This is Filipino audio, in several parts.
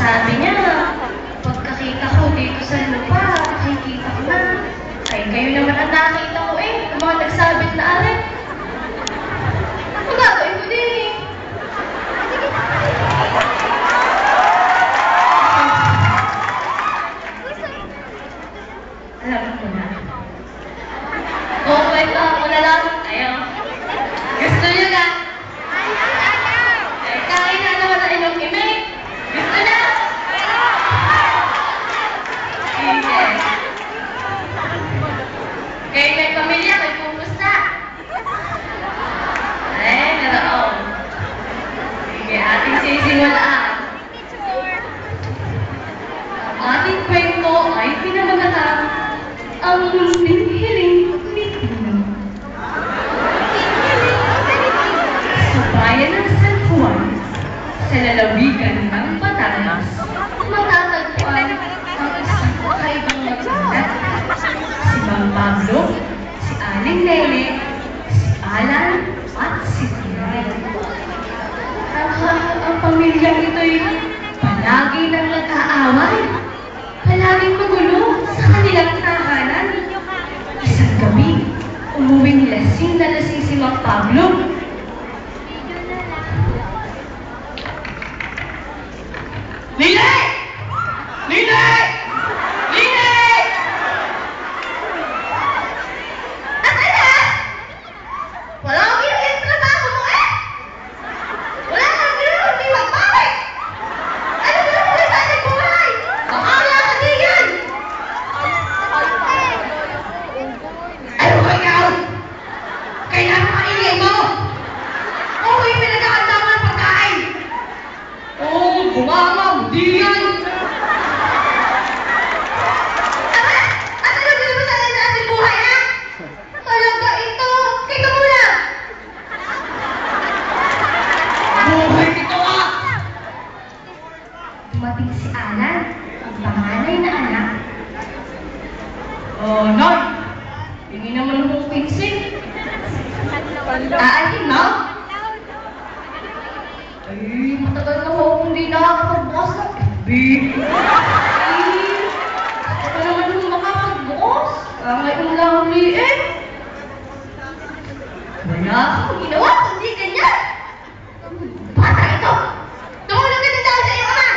Sabi niya, pagkakita ko dito sa lupa, nakikita ko na. Ay, kayo naman ang nakita ko eh, ang mga nagsabit na alin. Magagawin ko din eh. Alam ko na. Kukwento ako na lang. Ayaw. Gusto niyo na? Eh, kain na naman ang inyong imig. Gusto na? Sige. Kayo may pamilya, may pumusta. Eh, naroon. Sige, ating sisimulaan. Ang ating kwento ay pinamagatang ang munting hiling ni Pino. Sa bayan ng San Juan, sa lalawigan ng Batangas, matatagpuan ang isang kakaibang mag-anak. Si Mang Pablo, si Aling Nene, si Alan, at si Tinay. Ang pamilyang ito'y palagi nang nag-aaway. Palaging magulo sa kanilang tahanan. Isang gabi, umuwi ni lasing na lasing si Mang Pablo. Nene! Nene! Nene! Asan na? Wala akong ginagin trabaho mo eh! Wala kang ginagin, hindi magbabay! Ano ba naman sa ating buhay? Bakala ka diyan! Ano ba ikaw? Kaya makaingay mo! Oo, yung pinagkakanda mo ng pagkain! Oo, gumamang, di yan! Tama! At ano ba naman sa ating buhay, ha? Talaga ito! Kika muna! Buhay ito, ha! Dumating si Alan, ang panganay na anak. Oh, Noy! Hindi naman akong pinsik. Aalin mo? Ay, matagal na ako hindi nakakapagbukas ng FB. Ay, ako naman yung makakapagbukas. Ngayon lang uliin. Wala akong ginawa, kundi ganyan. Bata ito! Tumulong ka na dahil sa iyong ama!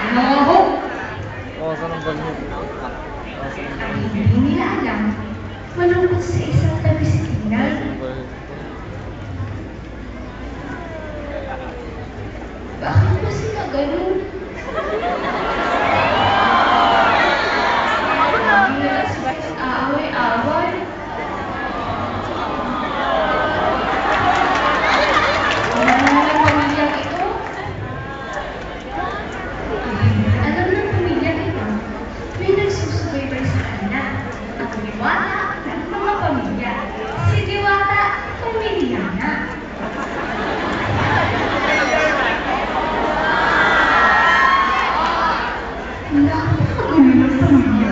Ano nga ho? Ay, hindi nila alam. Malungkot sa isang tabi si Tingnan. Bakit ba sila ganun? Hindi nila sila aaway-aaway. Ano ng pamilyang ito? Alam ng pamilyang ito, may nagsusubaybay sa kanila. Ang Diwata ng mga pamilya. Si Diwata, pamilya na. Napakagulo ng pamilya.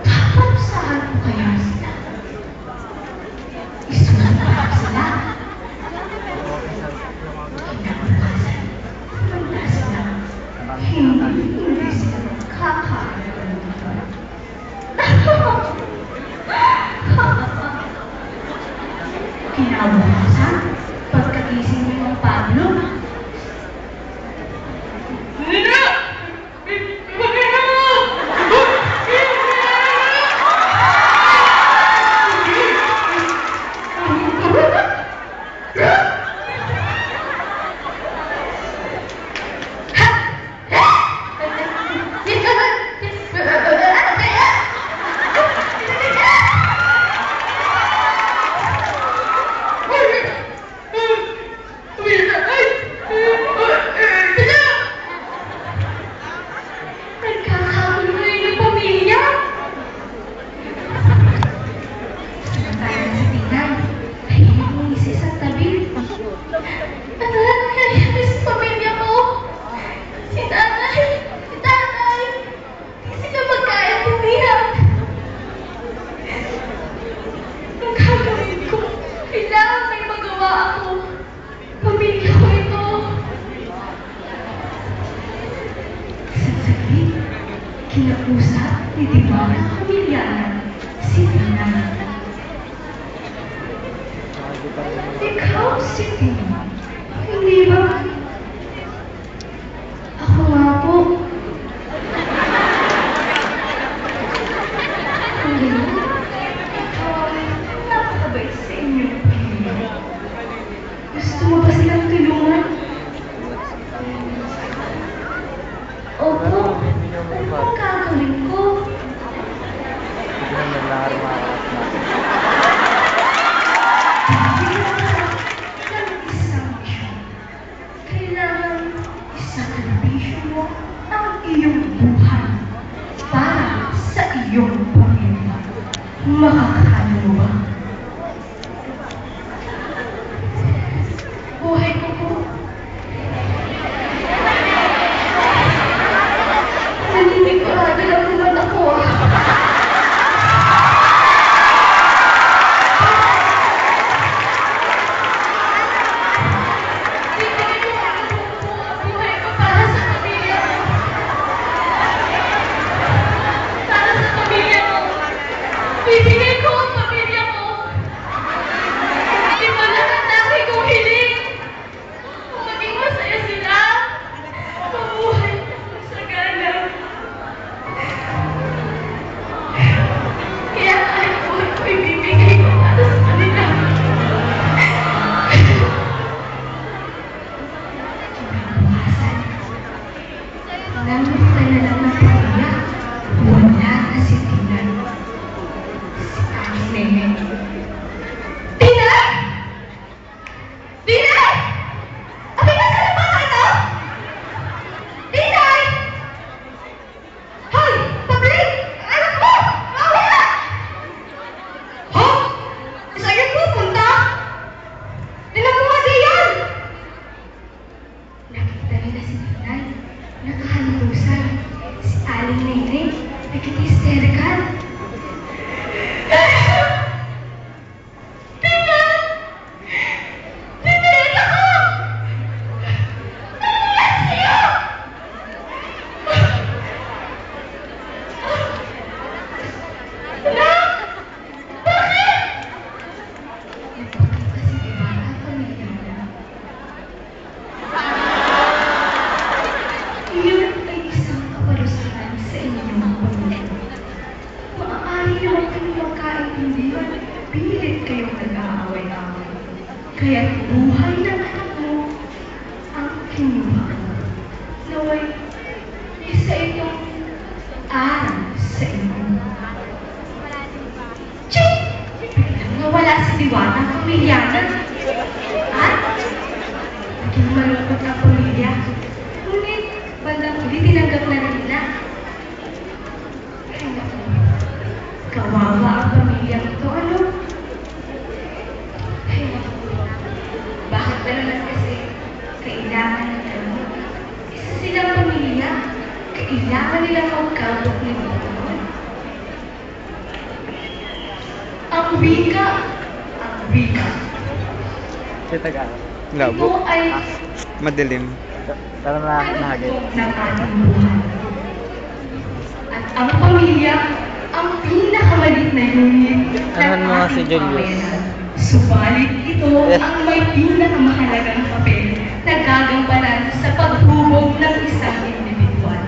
Dapat saan po kaya sila? Isusunod sila. Kinabukasan, wala sila. Hindi sila magkakaroon. Kinabukasan, pagkagising ni Mang Pablo, usap ni Diwata Pamilyana si Tina. Ikaw si Tina? Hindi ba? Ako nga po. Hindi. Napakabait sa inyo. Gusto mo ba silang tulungan? Opo. Ano ang gagawin ko? Kailangan isakripisyo mo ang iyong buhay para sa iyong pamilya. Makakakano mo ba? Buhay ko po. Naninigurado lang naman ako. Bibigay ko ang pamilya ko. Ito lang ang dami kong hiling. Maging masaya sila. Mabuhay sa gana. Kaya kahit buhay ko ibibigay ko para sa kanila. Kinabukasan. Nandun ka na lang ng pamilya. Wala na si Tina. Nene. Tina! Tina! Abi, nasa na ba kayo? Tina! Hoy! Pablik! Anak mo! Mawala! Ha? Saan yan pupunta? Tingnan mo nga diyan! Nakita nila si Tinay. Nakahalusan. Si Aling Nene. Nagkitisterikal. Iyon ay isang kapalusahan sa inyong pamilya. Maaari naman kayong magkaintindihan, pilit kayong nag-aaway-away. Kaya't buhay ng anak mo ang kinuha mo. Naway, isa itong aral sa inyo. Ching! Biglang nawala si Diwata Pamilyana. At naging malungkot ang pamilya. Ngunit, bandang huli tinanggap na rin nila. Ay naku, kawawa ang pamilyang ito, ano? Ay naku, bakit ba naman kasi kailangan ng gamot? Isa silang pamilya, kailangan nilang magkabot ng gamot. Ang wika. Kita ka. Ito ay Madilim. Tara na nahagit. ng ating buhay. At ang pamilya, ang pinakamalit na unit ng Ahan mo nga si ating Julius. pamilya. Subalit ito ang may pinakamahalagang papel na gagampanan sa paghubog ng isang individual.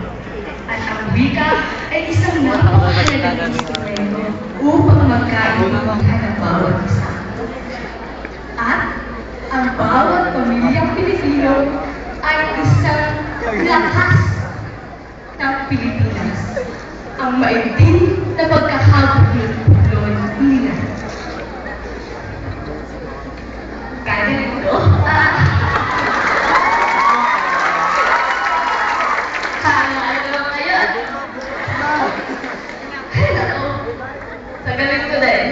At ang wika ay isang napakahalagang instrumento upang magkaibang ng bawat isa. At ang bawat pamilyang Pilipino ay isang lakas ng Pilipinas. Ang maitim na pagkakabuklod nila. Kaya nito? Ano ba ngayon? Ay, naku. Tagaling ko din.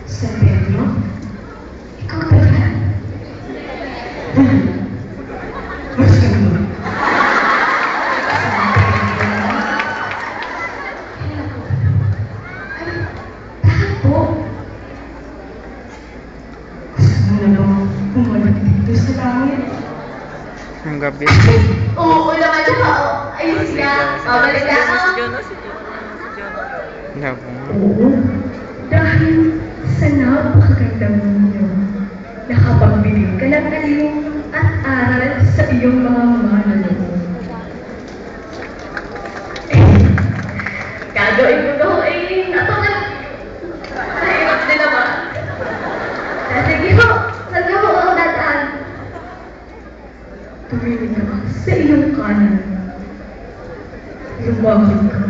Sereno? Ikaw ba yan? Basta mo. Bakit po? Gusto mo na bang bumalik dito sa tama? gabi. Oo naman ako. Ayos ka. Balik ka ako. Naku. Oo. Dahil sa napakaganda mo niyo, nakapagbigay ka ng aliw at aral sa iyong mga manalo. Gagawin mo to eh, natuloy. Mahirap din naman. Sige ho, sabi mo ang dataan. Tumingin ka sa iyong kanan. Lumapit ka